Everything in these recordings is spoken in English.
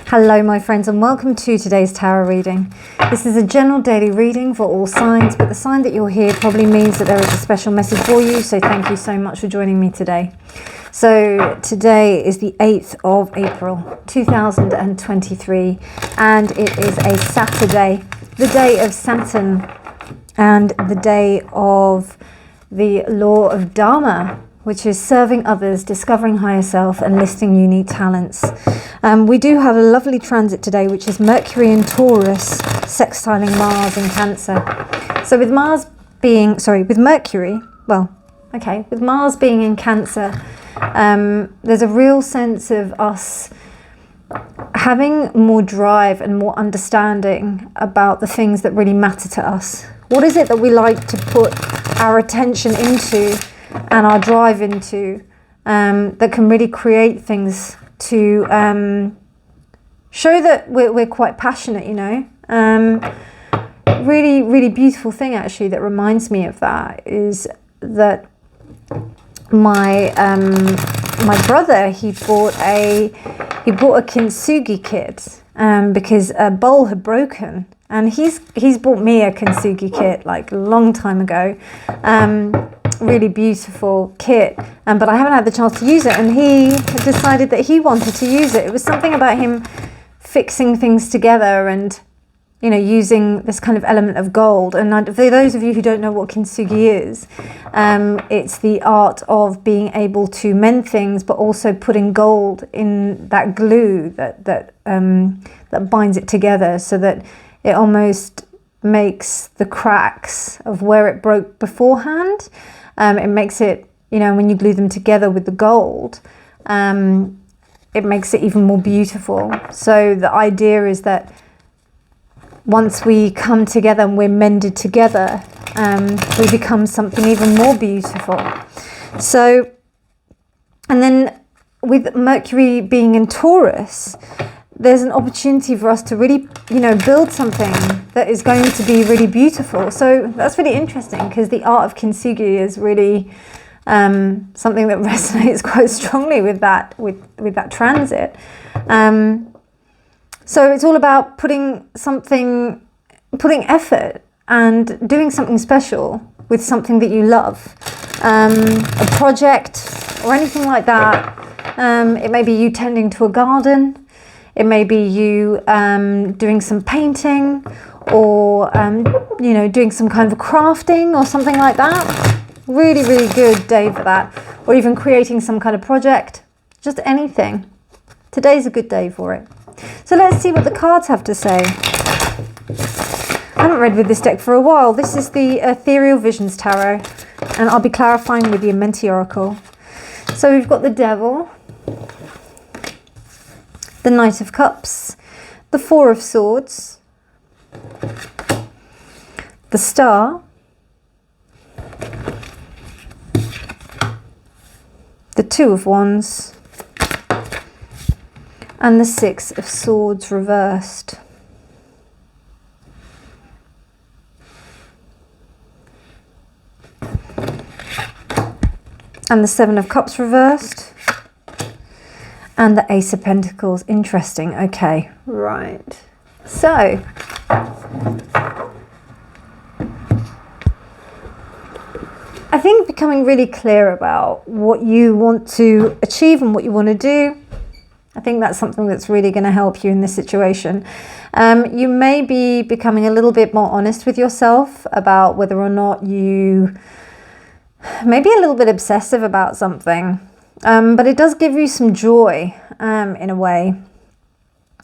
Hello my friends and welcome to today's tarot reading. This is a general daily reading for all signs, but the sign that you're here probably means that there is a special message for you, so thank you so much for joining me today. So today is the 8th of April 2023 and it is a Saturday, the day of Saturn and the day of the law of Dharma, which is serving others, discovering higher self and listing unique talents. We do have a lovely transit today, which is Mercury in Taurus, sextiling Mars in Cancer. So with Mars being, with Mercury, with Mars being in Cancer, there's a real sense of us having more drive and more understanding about the things that really matter to us. What is it that we like to put our attention into and our drive into, that can really create things to show that we're quite passionate, you know. Really beautiful thing actually that reminds me of that is that my brother, he bought a kintsugi kit because a bowl had broken, and he's bought me a kintsugi kit like a long time ago. Really beautiful kit, but I haven't had the chance to use it, and he decided that he wanted to use it. It was something about him fixing things together and, you know, using this kind of element of gold. And for those of you who don't know what kintsugi is, it's the art of being able to mend things, but also putting gold in that glue that binds it together, so that it almost makes the cracks of where it broke beforehand. It makes it, you know, when you glue them together with the gold, it makes it even more beautiful. So the idea is that once we come together and we're mended together, we become something even more beautiful. So, and then with Mercury being in Taurus, there's an opportunity for us to really, you know, build something that is going to be really beautiful. So that's really interesting, because the art of kintsugi is really something that resonates quite strongly with that transit. So it's all about putting effort and doing something special with something that you love, a project or anything like that. It may be you tending to a garden. It may be you doing some painting, or you know, doing some kind of crafting or something like that. Really good day for that. Or even creating some kind of project. Just anything. Today's a good day for it. So let's see what the cards have to say. I haven't read with this deck for a while. This is the Ethereal Visions Tarot, and I'll be clarifying with the Amenti Oracle. So we've got the Devil, the Knight of Cups, the Four of Swords, the Star, the Two of Wands, and the Six of Swords reversed. And the Seven of Cups reversed. And the Ace of Pentacles. Interesting. Okay, right. So, I think becoming really clear about what you want to achieve and what you want to do, I think that's something that's really going to help you in this situation. You may be becoming a little bit more honest with yourself about whether or not you may be a little bit obsessive about something. But it does give you some joy in a way.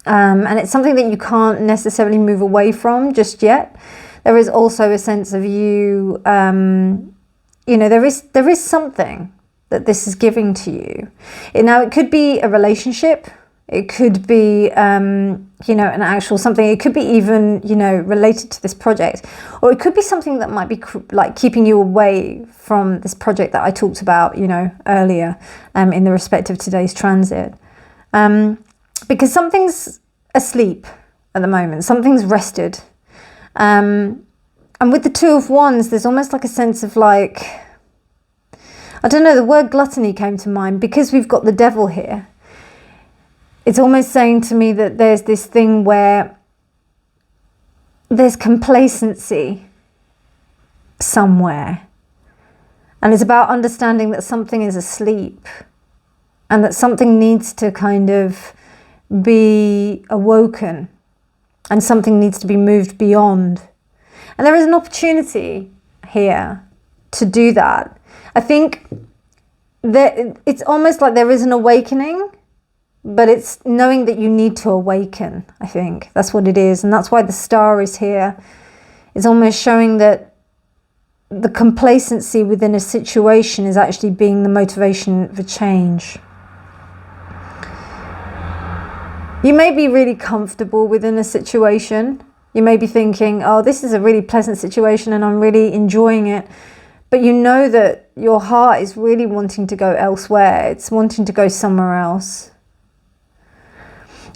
And it's something that you can't necessarily move away from just yet. There is also a sense of you, you know, there is something that this is giving to you. Now, it could be a relationship. It could be, you know, an actual something. It could be even, you know, related to this project. Or it could be something that might be like keeping you away from this project that I talked about, you know, earlier in the respect of today's transit. Because something's asleep at the moment. Something's rested. And with the Two of Wands, there's almost like a sense of like, I don't know, the word gluttony came to mind because we've got the Devil here. it's almost saying to me that there's this thing where there's complacency somewhere. And it's about understanding that something is asleep and that something needs to kind of be awoken and something needs to be moved beyond. And there is an opportunity here to do that. I think that it's almost like there is an awakening, but it's knowing that you need to awaken. I think that's what it is. And that's why the star is here. It's almost showing that the complacency within a situation is actually being the motivation for change. You may be really comfortable within a situation. You may be thinking, oh, this is a really pleasant situation and I'm really enjoying it. But you know that your heart is really wanting to go elsewhere. It's wanting to go somewhere else.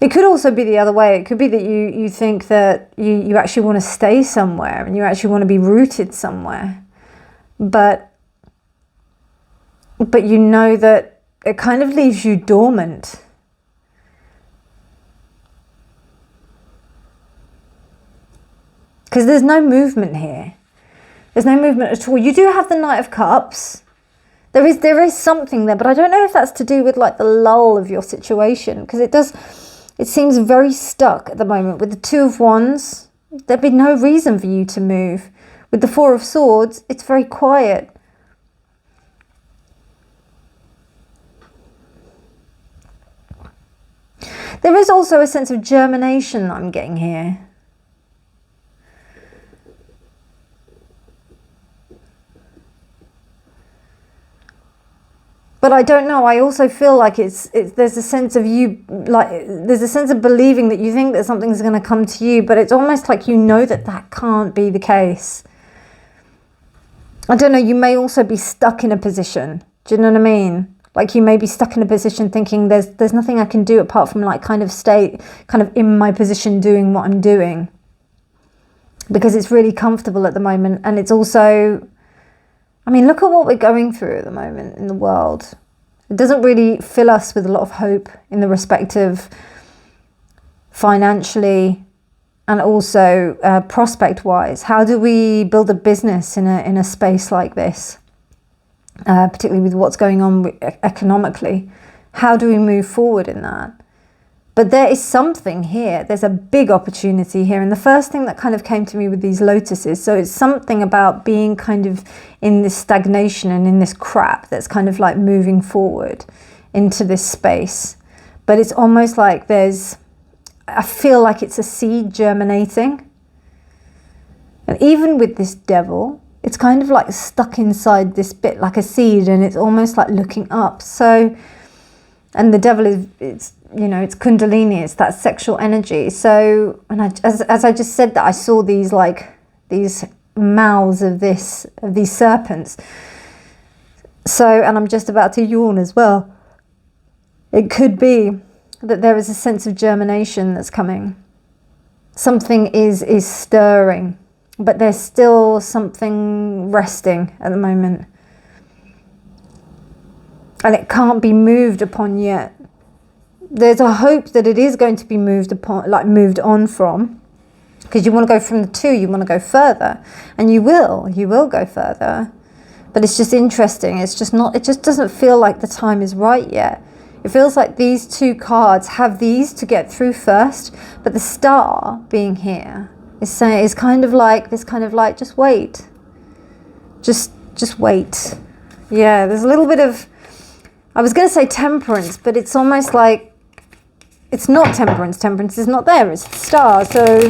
It could also be the other way. It could be that you think that you actually want to stay somewhere and you actually want to be rooted somewhere. But you know that it kind of leaves you dormant. Because there's no movement here. There's no movement at all. You do have the Knight of Cups. There is something there, but I don't know if that's to do with like the lull of your situation. Because it seems very stuck at the moment. With the Two of Wands, there'd be no reason for you to move. With the Four of Swords, it's very quiet. There is also a sense of germination I'm getting here. But I don't know, I also feel like there's a sense of you, like there's a sense of believing that you think that something's going to come to you, but it's almost like you know that that can't be the case. I don't know, you may also be stuck in a position. Do you know what I mean? Like you may be stuck in a position thinking there's nothing I can do apart from like kind of in my position doing what I'm doing. Because it's really comfortable at the moment. And it's also, I mean, look at what we're going through at the moment in the world. It doesn't really fill us with a lot of hope in the respect of financially and also prospect-wise. How do we build a business in a space like this, particularly with what's going on economically? How do we move forward in that? But there is something here. There's a big opportunity here. And the first thing that kind of came to me with these lotuses, so it's something about being kind of in this stagnation and in this crap that's kind of like moving forward into this space. But it's almost like I feel like it's a seed germinating. And even with this devil, it's kind of like stuck inside this bit like a seed, and it's almost like looking up. So, and the devil it's Kundalini, it's that sexual energy. So, and as I just said that, I saw these mouths of these serpents. So, and I'm just about to yawn as well. It could be that there is a sense of germination that's coming. Something is stirring, but there's still something resting at the moment. And it can't be moved upon yet. There's a hope that it is going to be moved on from, because you want to go from the two, you want to go further, and you will go further. But it's just interesting. It just doesn't feel like the time is right yet. It feels like these two cards have these to get through first, but the star being here is kind of like this, kind of like, just wait. Just wait. Yeah, there's a little bit of, I was going to say temperance, but it's almost like, it's not temperance. Temperance is not there. It's the star. So,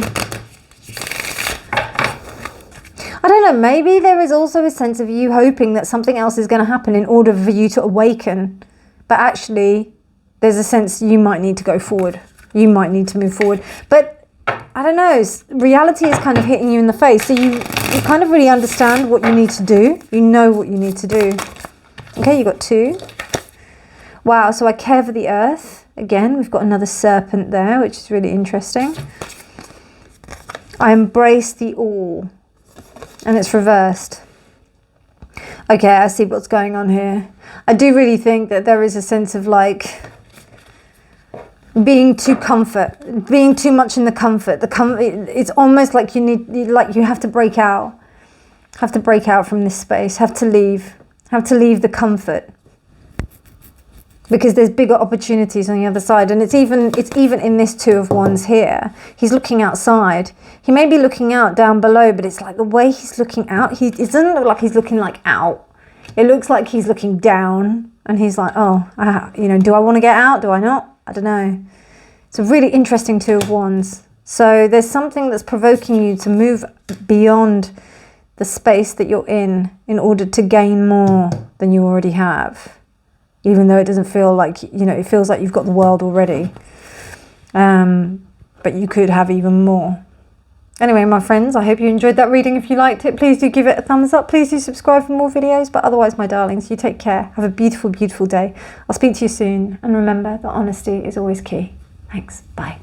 I don't know. Maybe there is also a sense of you hoping that something else is going to happen in order for you to awaken. But actually, there's a sense you might need to go forward. You might need to move forward. But I don't know. Reality is kind of hitting you in the face. So you kind of really understand what you need to do. You know what you need to do. Okay, you got 2. Wow, so I care for the earth. Again, we've got another serpent there, which is really interesting. I embrace the all. And it's reversed. Okay, I see what's going on here. I do really think that there is a sense of like, being too much in the comfort. It's almost like you have to break out. Have to break out from this space. Have to leave the comfort. Because there's bigger opportunities on the other side. And it's even in this Two of Wands here. He's looking outside. He may be looking out down below, but it's like the way he's looking out, it doesn't look like he's looking like out. It looks like he's looking down, and he's like, oh, do I want to get out? Do I not? I don't know. It's a really interesting Two of Wands. So there's something that's provoking you to move beyond the space that you're in order to gain more than you already have. Even though it doesn't feel like, it feels like you've got the world already. But you could have even more. Anyway, my friends, I hope you enjoyed that reading. If you liked it, please do give it a thumbs up. Please do subscribe for more videos. But otherwise, my darlings, you take care. Have a beautiful, beautiful day. I'll speak to you soon. And remember that honesty is always key. Thanks. Bye.